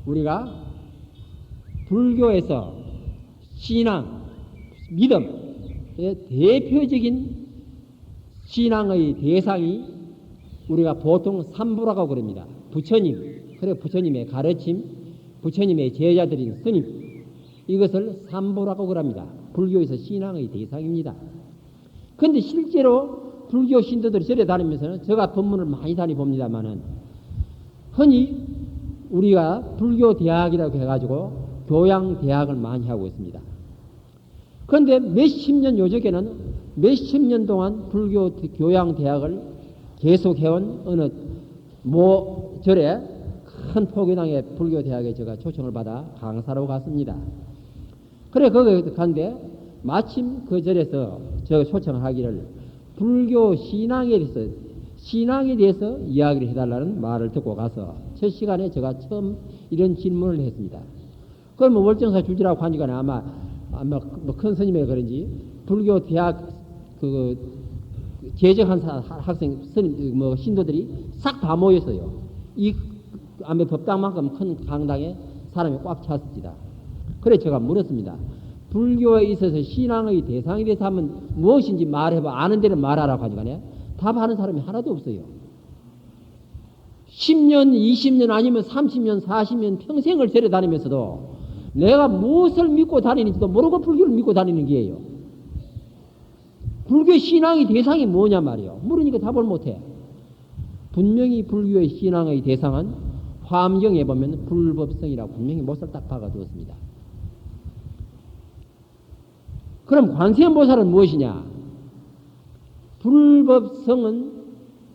우리가 불교에서 신앙, 믿음의 대표적인 신앙의 대상이 우리가 보통 삼부라고 그럽니다. 부처님, 그래 부처님의 가르침, 부처님의 제자들인 스님, 이것을 삼부라고 그럽니다. 불교에서 신앙의 대상입니다. 그런데 실제로 불교 신도들이 절에 다니면서는 제가 법문을 많이 다니봅니다만은 흔히 우리가 불교 대학이라고 해가지고 교양 대학을 많이 하고 있습니다. 그런데 몇십 년 요적에는 몇십 년 동안 불교 교양 대학을 계속해온 어느 절에 큰 포교당의 불교 대학에 제가 초청을 받아 강사로 갔습니다. 그래 거기 간데 마침 그 절에서 제가 초청을 하기를 불교 신앙에 대해서 이야기를 해달라는 말을 듣고 가서 첫 시간에 제가 처음 이런 질문을 했습니다. 그러면 월정사 주지라고 하니까 아마 뭐 큰 스님이 그런지 불교 대학 재정한 학생 스님 뭐 신도들이 싹 다 모였어요. 이 아마 법당만큼 큰 강당에 사람이 꽉 찼습니다. 그래 제가 물었습니다. 불교에 있어서 신앙의 대상에 대해서 하면 무엇인지 말해봐. 아는 데는 말하라고 하니까 답하는 사람이 하나도 없어요. 10년, 20년 아니면 30년, 40년 평생을 데려다니면서도 내가 무엇을 믿고 다니는지도 모르고 불교를 믿고 다니는 게예요. 불교 신앙의 대상이 뭐냐 말이요. 물으니까 답을 못해. 분명히 불교의 신앙의 대상은 화엄경에 보면 불법성이라고 분명히 못을 딱 박아두었습니다. 그럼 관세음보살은 무엇이냐? 불법성은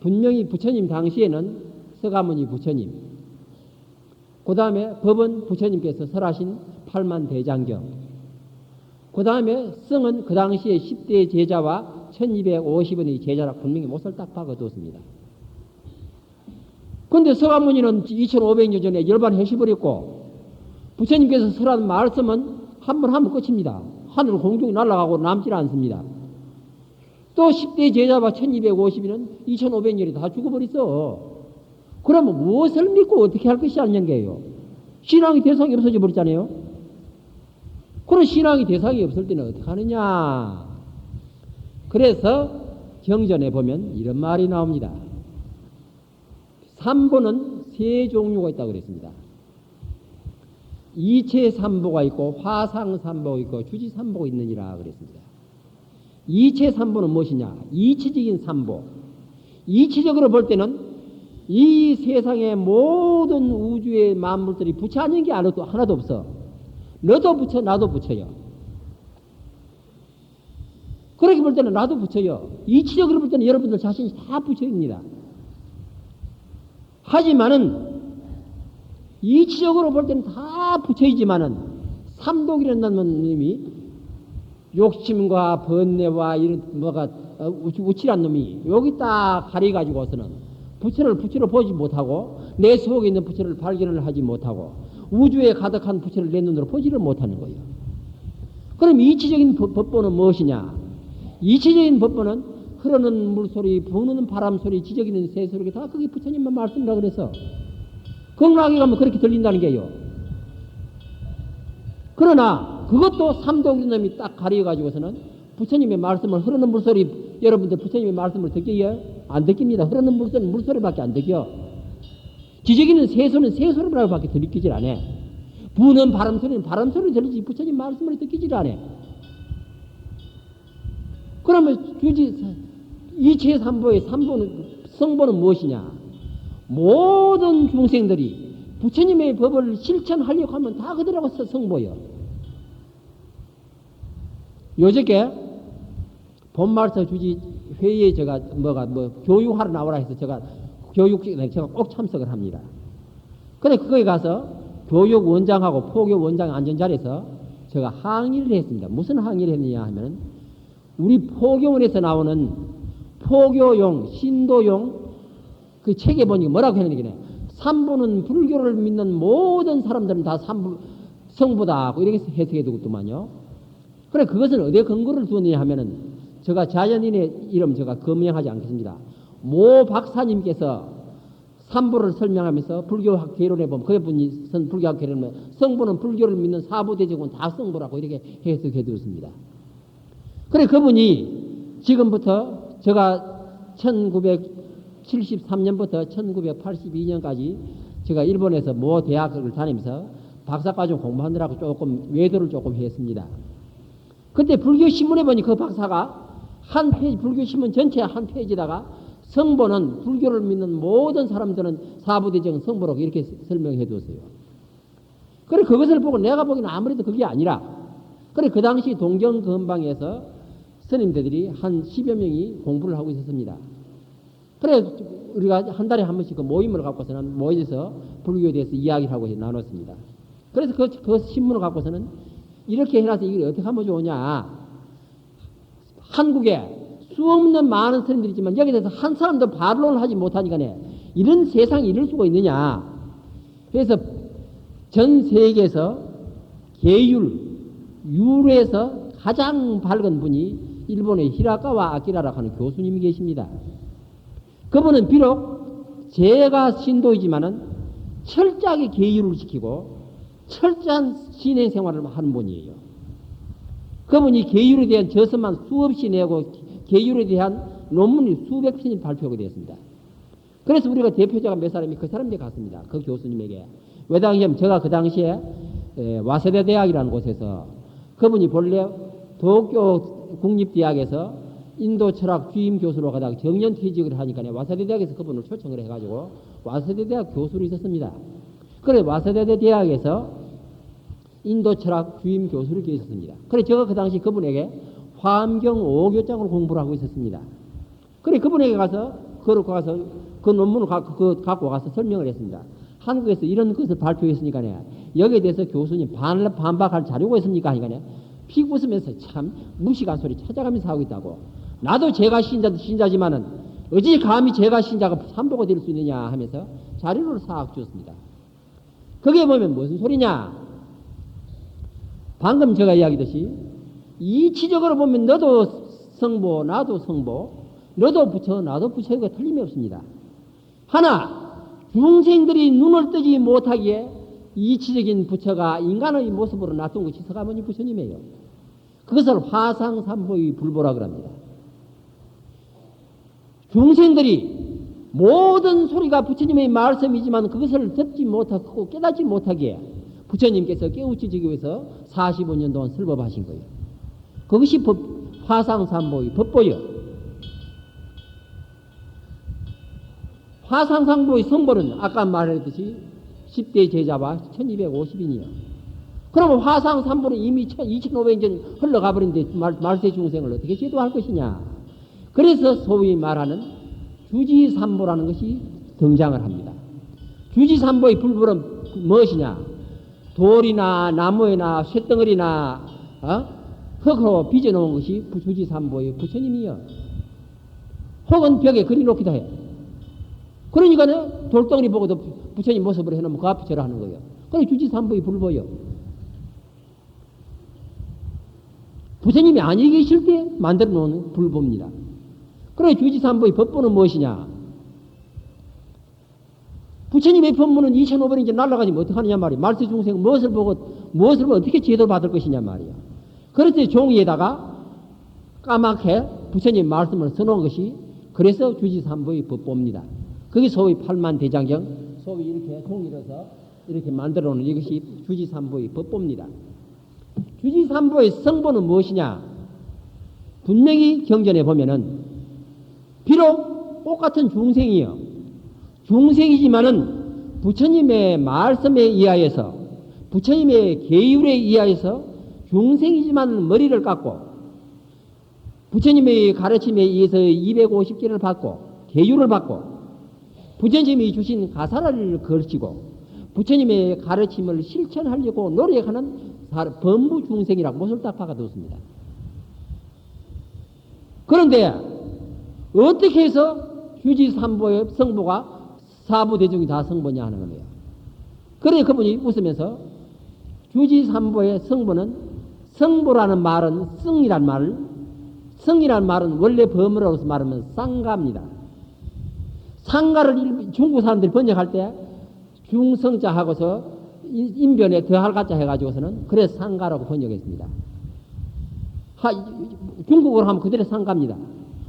분명히 부처님 당시에는 서가모니 부처님, 그 다음에 법은 부처님께서 설하신 팔만대장경, 그 다음에 성은 그 당시에 10대 제자와 1250원의 제자라 분명히 못을 딱 박아두었습니다. 그런데 서가모니는 2500년 전에 열반해시버렸고 부처님께서 설한 말씀은 한 번 하면 끝입니다. 하늘 공중에 날아가고 남질 않습니다. 또 10대 제자와 1250인은 2500년이 다 죽어버렸어. 그러면 무엇을 믿고 어떻게 할 것이 아니냐는 게요. 신앙의 대상이 없어져 버렸잖아요. 그런 신앙의 대상이 없을 때는 어떻게 하느냐. 그래서 경전에 보면 이런 말이 나옵니다. 삼보는 세 종류가 있다고 그랬습니다. 이체 삼보가 있고 화상 삼보가 있고 주지 삼보가 있느니라 그랬습니다. 이체 삼보는 무엇이냐? 이체적인 삼보. 이체적으로 볼 때는 이 세상의 모든 우주의 만물들이 부처 아닌 게 하나도 없어. 너도 부처, 나도 부처요. 그렇게 볼 때는 나도 부처요. 이치적으로 볼 때는 여러분들 자신이 다 부처입니다. 하지만은 이치적으로 볼 때는 다 부처이지만은 삼독이라는 놈이 욕심과 번뇌와 이런 뭐가 우칠한 놈이 여기 딱 가려가지고서는 부처를 보지 못하고 내 속에 있는 부처를 발견을 하지 못하고 우주에 가득한 부처를 내 눈으로 보지를 못하는 거예요. 그럼 이치적인 법보는 무엇이냐? 이치적인 법보는 흐르는 물소리, 부는 바람소리, 지저귀는 새소리 다 그게 부처님만 말씀이라 그래서 극락에 가면 그렇게 들린다는 게요. 그러나 그것도 삼독인 놈이 딱 가려가지고서는 부처님의 말씀을 흐르는 물소리, 여러분들 부처님의 말씀을 듣기요? 안 듣깁니다. 흐르는 물소리는 물소리밖에 안 듣겨. 지저귀는 새소리는 새소리밖에 들리질 않아. 부는 바람소리는 바람소리 들리지 부처님 말씀을 듣기질 않아. 그러면 이체 삼보의 성보는 무엇이냐? 모든 중생들이 부처님의 법을 실천하려고 하면 다 그들하고 성보여. 요저께 본말서 주지 회의에 제가 교육하러 나오라 해서 제가 꼭 참석을 합니다. 근데 거기 가서 교육원장하고 포교원장 앉은 자리에서 제가 항의를 했습니다. 무슨 항의를 했느냐 하면 우리 포교원에서 나오는 포교용, 신도용 그 책에 보니까 뭐라고 했느냐. 삼부는 불교를 믿는 모든 사람들은 다 삼부 성부다 하고 이렇게 해석해 두고더만요. 그래 그것은 어디에 근거를 두느냐 하면은 제가 자연인의 이름 제가 거명하지 않겠습니다. 모 박사님께서 삼보를 설명하면서 불교학 개론에 보면 그분이 불교학 개론에 성보는 불교를 믿는 사부대적은 다 성보라고 이렇게 해석해 두었습니다. 그래 그분이 지금부터 제가 1973년부터 1982년까지 제가 일본에서 모 대학을 다니면서 박사과정 공부하느라고 조금 외도를 조금 했습니다. 그때 불교신문에 보니 그 박사가 한 페이지, 불교신문 전체 한 페이지다가 성보는 불교를 믿는 모든 사람들은 사부대정 성보라고 이렇게 설명해 뒀어요. 그래 그것을 보고 내가 보기에는 아무래도 그게 아니라 그래 그 당시 동경 근방에서 스님들이 한 10여 명이 공부를 하고 있었습니다. 그래 우리가 한 달에 한 번씩 그 모임을 갖고서는 모여서 불교에 대해서 이야기를 하고 나눴습니다. 그래서 그 신문을 갖고서는 이렇게 해놔서 이걸 어떻게 하면 좋으냐. 한국에 수없는 많은 스님들이 있지만 여기에 대해서 한 사람도 반론을 하지 못하니까 이런 세상이 이럴 수가 있느냐. 그래서 전 세계에서 율에서 가장 밝은 분이 일본의 히라카와 아키라라고 하는 교수님이 계십니다. 그분은 비록 제가 신도이지만은 철저하게 계율을 지키고 철저한 신행 생활을 하는 분이에요. 그분이 계율에 대한 저서만 수없이 내고 계율에 대한 논문이 수백 편이 발표가 되었습니다. 그래서 우리가 대표자가 몇 사람이 그 사람에게 갔습니다. 그 교수님에게. 왜냐하면 제가 그 당시에 와세대 대학이라는 곳에서 그분이 본래 도쿄 국립대학에서 인도 철학 주임 교수로 가다가 정년 퇴직을 하니까 와세대 대학에서 그분을 초청을 해가지고 와세대 대학 교수로 있었습니다. 그래 와세대 대학에서 인도 철학 주임 교수로 계셨습니다. 그래 제가 그 당시 그분에게 화엄경 5교장을 공부를 하고 있었습니다. 그래 그분에게 가서 그 논문을 갖고 가서 설명을 했습니다. 한국에서 이런 것을 발표했으니까 여기에 대해서 교수님 반박할 자료가 있습니까? 하니까 픽 웃으면서 참 무식한 소리 찾아가면서 하고 있다고. 나도 제가 신자지만은 어찌 감히 제가 신자가 삼보가 될 수 있느냐 하면서 자료를 싹 줬습니다. 거기에 보면 무슨 소리냐? 방금 제가 이야기했듯이 이치적으로 보면 너도 성보 나도 성보 너도 부처 나도 부처가 틀림이 없습니다. 하나 중생들이 눈을 뜨지 못하기에 이치적인 부처가 인간의 모습으로 놔둔 것이 서가모니 부처님이에요. 그것을 화상삼보의 불보라 그럽니다. 중생들이 모든 소리가 부처님의 말씀이지만 그것을 듣지 못하고 깨닫지 못하기에 부처님께서 깨우치기 위해서 45년 동안 설법하신 거예요. 그것이 화상삼보의 법보요. 화상삼보의 성보는 아까 말했듯이 10대 제자와 1250인이요. 그러면 화상삼보는 이미 2500년 흘러가버린데 말세 중생을 어떻게 제도할 것이냐. 그래서 소위 말하는 주지삼보라는 것이 등장을 합니다. 주지삼보의 불보는 무엇이냐? 돌이나 나무에나 쇳덩어리나 흙으로 빚어놓은 것이 주지삼보의 부처님이요. 혹은 벽에 그려놓기도 해요. 그러니까 돌덩어리 보고도 부처님 모습으로 해놓으면 그 앞에 절하는 거예요. 그래 주지삼보의 불보요. 부처님이 아니 계실 때 만들어 놓은 불보입니다. 그래 주지삼보의 법보는 무엇이냐? 부처님의 법문은 2500년 이제 날아가지면 어떡하느냐 말이야. 말세 중생 무엇을 보고 어떻게 제도를 받을 것이냐 말이야. 그래서 종이에다가 까맣게 부처님 말씀을 써놓은 것이 그래서 주지삼보의 법보입니다. 그게 소위 팔만대장경 소위 이렇게 종이로서 이렇게 만들어 놓은 이것이 주지삼보의 법보입니다. 주지삼보의 성보는 무엇이냐? 분명히 경전에 보면은 비록 똑같은 중생이요. 중생이지만은 부처님의 말씀에 의하여서 부처님의 계율에 의하여서 중생이지만 머리를 깎고 부처님의 가르침에 의해서 250개를 받고 계율을 받고 부처님이 주신 가사를 걸치고 부처님의 가르침을 실천하려고 노력하는 범부 중생이라고 못을 딱 박아두었습니다. 그런데 어떻게 해서 주지삼보의 성보가 사부대중이 다 성보냐 하는 거예요. 그래 그분이 웃으면서 주지삼보의 성보는 성보라는 말은 성이란 말은 원래 범어로서 말하면 쌍가입니다. 상가를 중국 사람들이 번역할 때 중성자 하고서 인변에 더할 가자 해가지고서는 그래서 상가라고 번역했습니다. 중국어로 하면 그대로 상가입니다.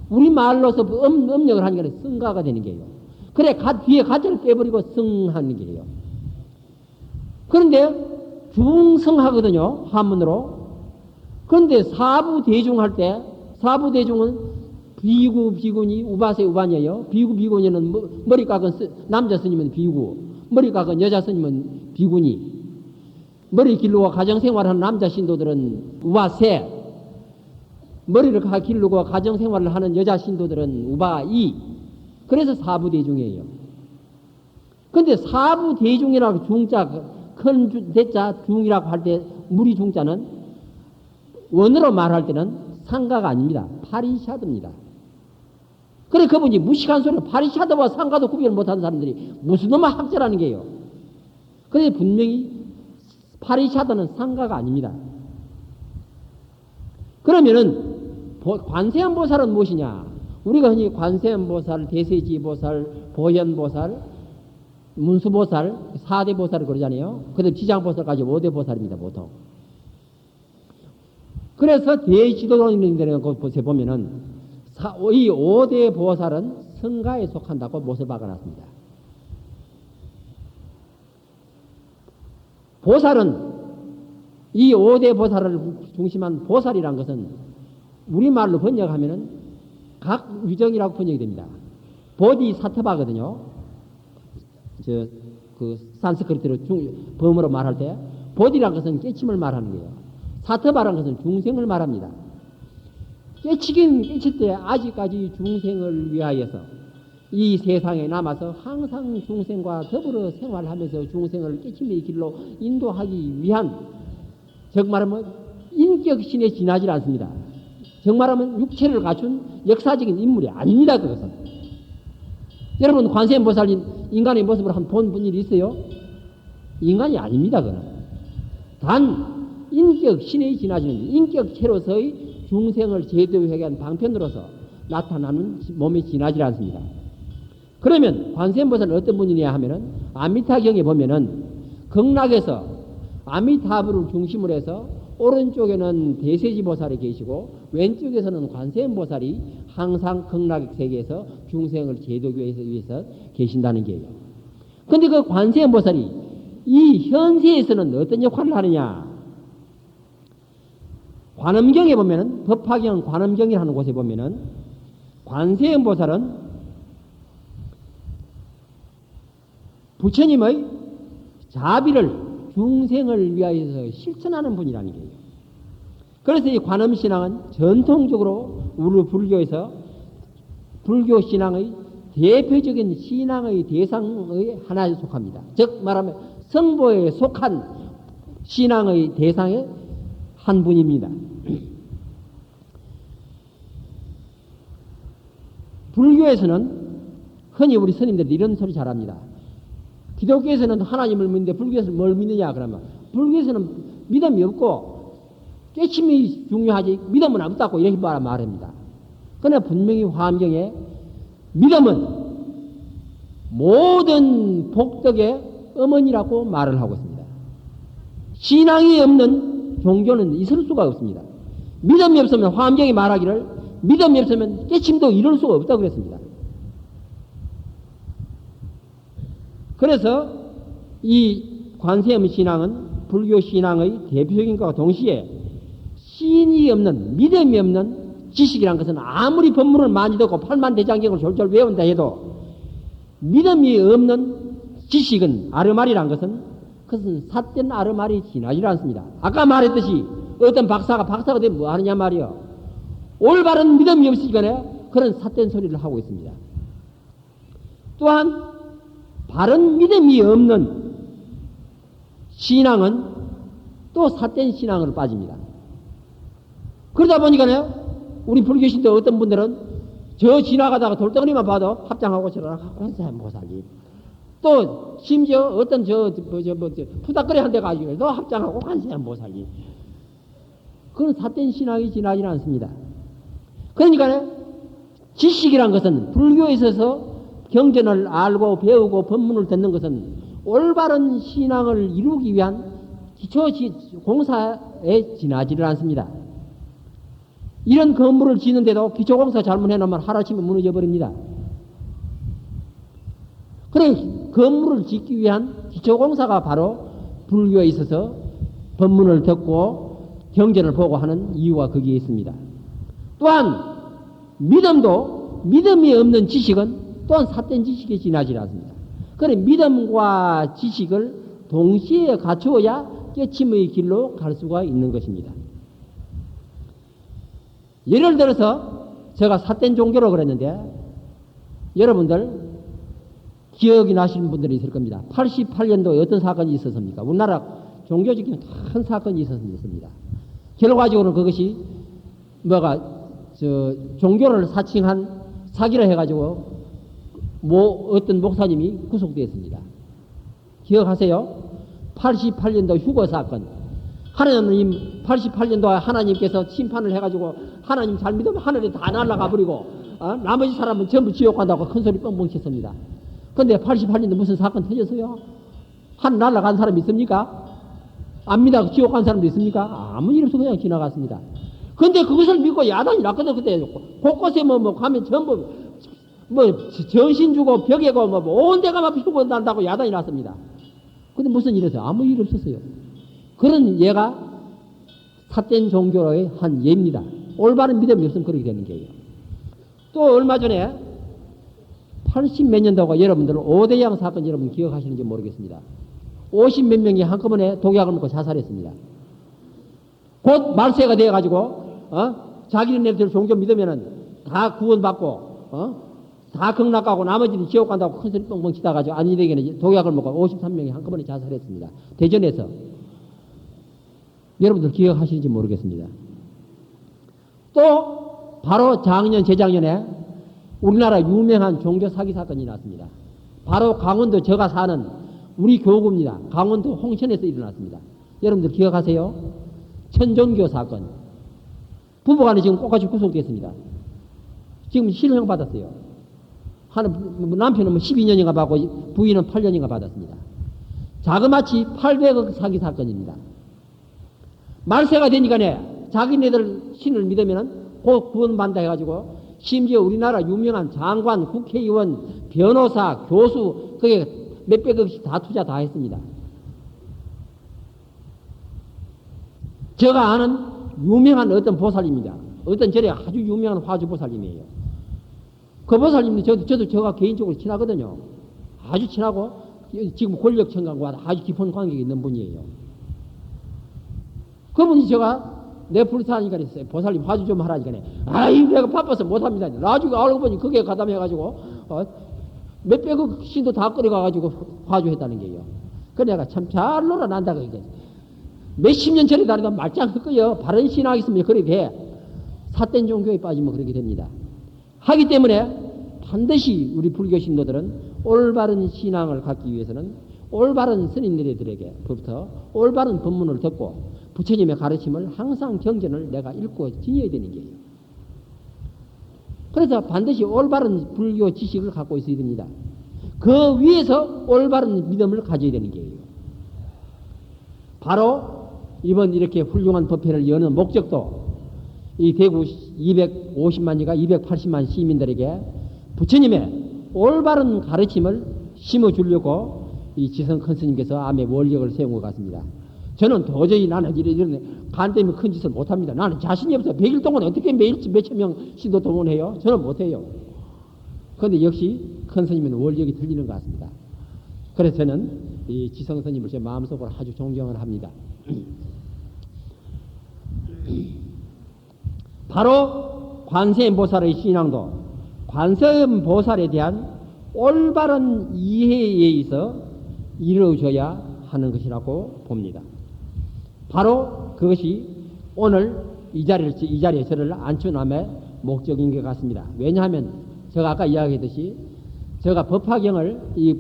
우리말로서 음력을 하는 게 성가가 되는 게요. 그래 뒤에 가자를 빼버리고 성하는 게요. 그런데 중성하거든요. 한문으로. 그런데 사부대중 할 때 사부대중은 비구, 비구니, 우바세, 우반이에요. 비구, 비구니는 머리 깎은 남자 스님은 비구, 머리 깎은 여자 스님은 비구니, 머리 기르고 가정생활하는 남자 신도들은 우바세, 머리를 기르고 가정생활을 하는 여자 신도들은 우바이. 그래서 사부대중이에요. 근데 사부대중이라고 중자, 큰 대자 중이라고 할 때 무리 중자는 원어로 말할 때는 상가가 아닙니다. 파리샤드입니다. 그래 그분이 무식한 소리로 파리샤드와 상가도 구별 못하는 사람들이 무슨 놈의 학자라는 게요. 그래 분명히 파리샤드는 상가가 아닙니다. 그러면은 관세음보살은 무엇이냐? 우리가 흔히 관세음보살, 대세지보살, 보현보살, 문수보살, 4대 보살을 그러잖아요. 그다음 지장보살까지 5대 보살입니다. 보통. 그래서 대지도론인들의 곳에 보면은 이 5대 보살은 성가에 속한다고 못을 박아놨습니다. 보살은 이 5대 보살을 중심한 보살이란 것은 우리말로 번역하면은 각 위정이라고 번역이 됩니다. 보디사트바거든요. 그 산스크리트로 범어로 말할 때 보디란 것은 깨침을 말하는 거예요. 사트바란 것은 중생을 말합니다. 깨치긴 깨칠 때 아직까지 중생을 위하여서 이 세상에 남아서 항상 중생과 더불어 생활하면서 중생을 깨침의 길로 인도하기 위한 정말하면 인격신에 지나지 않습니다. 정말하면 육체를 갖춘 역사적인 인물이 아닙니다. 그것은. 여러분 관세음보살 인간의 모습을 한번 본 분이 있어요? 인간이 아닙니다. 그는. 단 인격신에 지나지는 인격체로서의 중생을 제도하게 한 방편으로서 나타나는 몸에 지나지 않습니다. 그러면 관세음보살은 어떤 분이냐 하면은 아미타경에 보면은 극락에서 아미타불을 중심으로 해서 오른쪽에는 대세지보살이 계시고 왼쪽에서는 관세음보살이 항상 극락 세계에서 중생을 제도하기 위해서 계신다는 게요. 그런데 그 관세음보살이 이 현세에서는 어떤 역할을 하느냐? 관음경에 보면은 법화경 관음경이라는 곳에 보면은 관세음보살은 부처님의 자비를 중생을 위하여서 실천하는 분이라는 거예요. 그래서 이 관음신앙은 전통적으로 우리 불교에서 불교 신앙의 대표적인 신앙의 대상의 하나에 속합니다. 즉 말하면 성보에 속한 신앙의 대상의 한 분입니다. 불교에서는 흔히 우리 스님들이 이런 소리 잘합니다. 기독교에서는 하나님을 믿는데 불교에서는 뭘 믿느냐 그러면 불교에서는 믿음이 없고 깨침이 중요하지 믿음은 없다고 이렇게 말합니다. 그러나 분명히 화엄경에 믿음은 모든 복덕의 어머니라고 말을 하고 있습니다. 신앙이 없는 종교는 있을 수가 없습니다. 믿음이 없으면 화엄경이 말하기를 믿음이 없으면 깨침도 이룰 수가 없다고 그랬습니다. 그래서 이 관세음 신앙은 불교 신앙의 대표적인 것과 동시에 신이 없는 믿음이 없는 지식이란 것은 아무리 법문을 많이 듣고 팔만대장경을 졸졸 외운다 해도 믿음이 없는 지식은 아르마리란 것은 그것은 삿된 아르마리 지나지 않습니다. 아까 말했듯이 어떤 박사가 되면 뭐 하느냐 말이요. 올바른 믿음이 없으니까 그런 삿된 소리를 하고 있습니다. 또한 바른 믿음이 없는 신앙은 또 삿된 신앙으로 빠집니다. 그러다 보니까 우리 불교신도 어떤 분들은 저 지나가다가 돌덩어리만 봐도 합장하고 저러나 관세음 보살이 또 심지어 어떤 푸닥거리 한 대 가지고 또 합장하고 관세음 보살이 그건 삿된 신앙이 지나지는 않습니다. 그러니까 지식이란 것은 불교에 있어서 경전을 알고 배우고 법문을 듣는 것은 올바른 신앙을 이루기 위한 기초 공사에 지나지를 않습니다. 이런 건물을 짓는데도 기초공사 잘못해놓으면 하루아침에 무너져 버립니다. 그래, 건물을 짓기 위한 기초공사가 바로 불교에 있어서 법문을 듣고 경전을 보고 하는 이유가 거기에 있습니다. 또한 믿음도, 믿음이 없는 지식은 또한 삿된 지식에 지나지 않습니다. 그래, 믿음과 지식을 동시에 갖추어야 깨침의 길로 갈 수가 있는 것입니다. 예를 들어서 제가 삿된 종교로 그랬는데 여러분들 기억이 나시는 분들이 있을 겁니다. 88년도에 어떤 사건이 있었습니까? 우리나라 종교적인 큰 사건이 있었습니다. 결과적으로는 그것이 종교를 사칭한 사기를 해가지고 어떤 목사님이 구속되었습니다. 기억하세요? 88년도 휴거 사건. 하나님 88년도에 하나님께서 심판을 해가지고 하나님 잘 믿으면 하늘에 다 날아가 버리고 나머지 사람은 전부 지옥 간다고 큰 소리 뻥뻥 쳤습니다. 근데 88년도 무슨 사건 터졌어요? 하늘 날아간 사람이 있습니까? 압니다. 지옥 간 사람도 있습니까? 아무 일 없어 그냥 지나갔습니다. 근데 그것을 믿고 야단이 났거든. 그때 곳곳에 가면 전부 전신 주고 벽에고 온 데가 막 피고 난다고 야단이 났습니다. 근데 무슨 일 있어요? 아무 일 없었어요. 그런 예가 삿된 종교의 한 예입니다. 올바른 믿음이 없으면 그렇게 되는 거예요. 또 얼마 전에 80몇 년도가 여러분들 오대양 사건 여러분 기억하시는지 모르겠습니다. 50몇 명이 한꺼번에 독약을 먹고 자살했습니다. 곧 말세가 되어가지고 자기네들 종교 믿으면은 다 구원받고 다 극락가고 나머지는 지옥 간다고 큰 소리 뻥뻥 치다가지고 아니되게는 독약을 먹고 53명이 한꺼번에 자살했습니다. 대전에서. 여러분들 기억하시는지 모르겠습니다. 또 바로 작년 재작년에 우리나라 유명한 종교 사기 사건이 났습니다. 바로 강원도 제가 사는 우리 교구입니다. 강원도 홍천에서 일어났습니다. 여러분들 기억하세요? 천종교 사건. 부부간에 지금 똑같이 구속됐습니다. 지금 실형 받았어요. 남편은 12년인가 받고 부인은 8년인가 받았습니다. 자그마치 800억 사기 사건입니다. 말세가 되니까 자기네들 신을 믿으면 곧 구원받는다 해가지고 심지어 우리나라 유명한 장관, 국회의원, 변호사, 교수 그게 몇백억씩 다 투자 다 했습니다. 제가 아는 유명한 어떤 보살입니다. 어떤 절에 아주 유명한 화주 보살님이에요. 그 보살님도 저도 제가 개인적으로 친하거든요. 아주 친하고 지금 권력청각과 아주 깊은 관계가 있는 분이에요. 그분이 제가 내 불사하니까 그랬어요. 보살님 화주 좀 하라니까. 아이 내가 바빠서 못합니다. 나중에 알고 보니 그게 가담해가지고 몇백억 신도 다 끌어가가지고 화주했다는 게요. 그래 내가 참 잘 놀아난다고 이게. 몇십 년 전에 다르다 말짱 할 바른 신앙이 있으면 그렇게 돼. 삿된 종교에 빠지면 그렇게 됩니다. 하기 때문에 반드시 우리 불교 신도들은 올바른 신앙을 갖기 위해서는 올바른 스님들에게부터 올바른 법문을 듣고 부처님의 가르침을 항상 경전을 내가 읽고 지녀야 되는 거예요. 그래서 반드시 올바른 불교 지식을 갖고 있어야 됩니다. 그 위에서 올바른 믿음을 가져야 되는 거예요. 바로 이번 이렇게 훌륭한 법회를 여는 목적도 이 대구 250만이가 280만 시민들에게 부처님의 올바른 가르침을 심어주려고 이 지성 큰 스님께서 암의 원력을 세운 것 같습니다. 저는 도저히 나는 이런 간 때문에 큰 짓을 못합니다. 나는 자신이 없어. 100일 동안 어떻게 매일 몇천 명 신도 동원해요? 저는 못해요. 그런데 역시 큰 스님은 원력이 틀리는 것 같습니다. 그래서 저는 이 지성 스님을 제 마음속으로 아주 존경을 합니다. 바로 관세음보살의 신앙도 관세음보살에 대한 올바른 이해에 의해서 이루어져야 하는 것이라고 봅니다. 바로 그것이 오늘 이 자리에 저를 앉혀남의 목적인 것 같습니다. 왜냐하면 제가 아까 이야기했듯이 제가 법화경을 이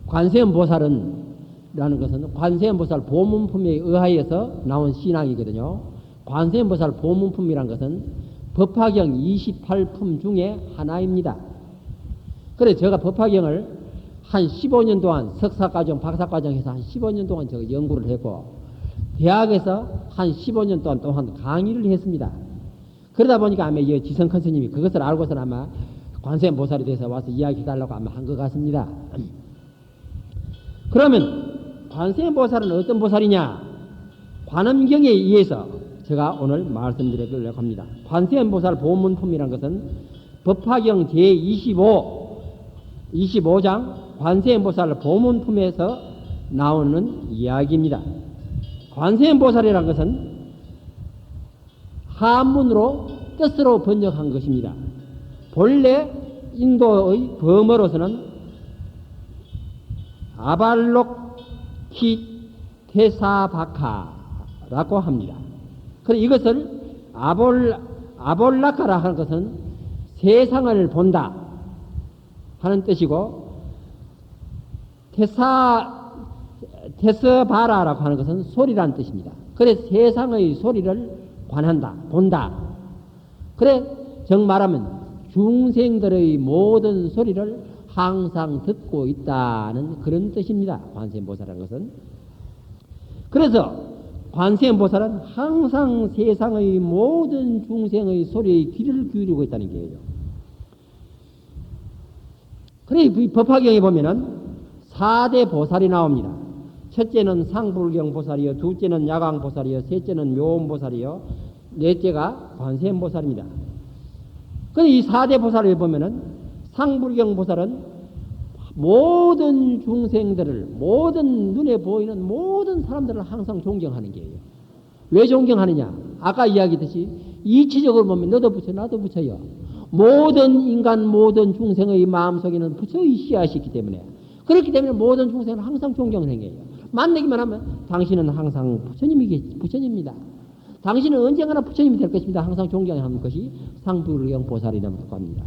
관세음보살은 라는 것은 관세음보살 보문품에 의하여서 나온 신앙이거든요. 관세음보살 보문품이란 것은 법화경 28품 중에 하나입니다. 그래 제가 법화경을 한 15년 동안 석사과정, 박사과정에서 한 15년 동안 제가 연구를 했고 대학에서 한 15년 동안 강의를 했습니다. 그러다 보니까 아마 이 지성큰 스님이 그것을 알고서는 아마 관세음보살에 대해서 와서 이야기해달라고 아마 한 것 같습니다. 그러면 관세음보살은 어떤 보살이냐? 관음경에 의해서 제가 오늘 말씀드리려고 합니다. 관세음보살 보문품이라는 것은 법화경 제25장 관세음보살 보문품에서 나오는 이야기입니다. 관세음보살이라는 것은 한문으로 뜻으로 번역한 것입니다. 본래 인도의 범어로서는 아발록키 테사바카라고 합니다. 그래서 이것을 아볼라카라 하는 것은 세상을 본다 하는 뜻이고 테스바라라고 하는 것은 소리라는 뜻입니다. 그래서 세상의 소리를 관한다, 본다. 그래 정말하면 중생들의 모든 소리를 항상 듣고 있다는 그런 뜻입니다. 관세음보살이라는 것은. 그래서 관세음보살은 항상 세상의 모든 중생의 소리에 귀를 기울이고 있다는 거예요. 그래 이 법화경에 보면은 4대 보살이 나옵니다. 첫째는 상불경보살이요, 둘째는 야광보살이요, 셋째는 묘음보살이요, 넷째가 관세음보살입니다. 근데 이 4대 보살을 보면은 상불경보살은 모든 중생들을, 모든 눈에 보이는 모든 사람들을 항상 존경하는 게예요. 왜 존경하느냐? 아까 이야기했듯이 이치적으로 보면 너도 부처 나도 부처요. 모든 인간 모든 중생의 마음속에는 부처의 씨앗이 있기 때문에, 그렇기 때문에 모든 중생을 항상 존경하는 거예요. 만나기만 하면 당신은 항상 부처님입니다. 당신은 언젠가나 부처님이 될 것입니다. 항상 존경하는 것이 상불경 보살이라고 합니다.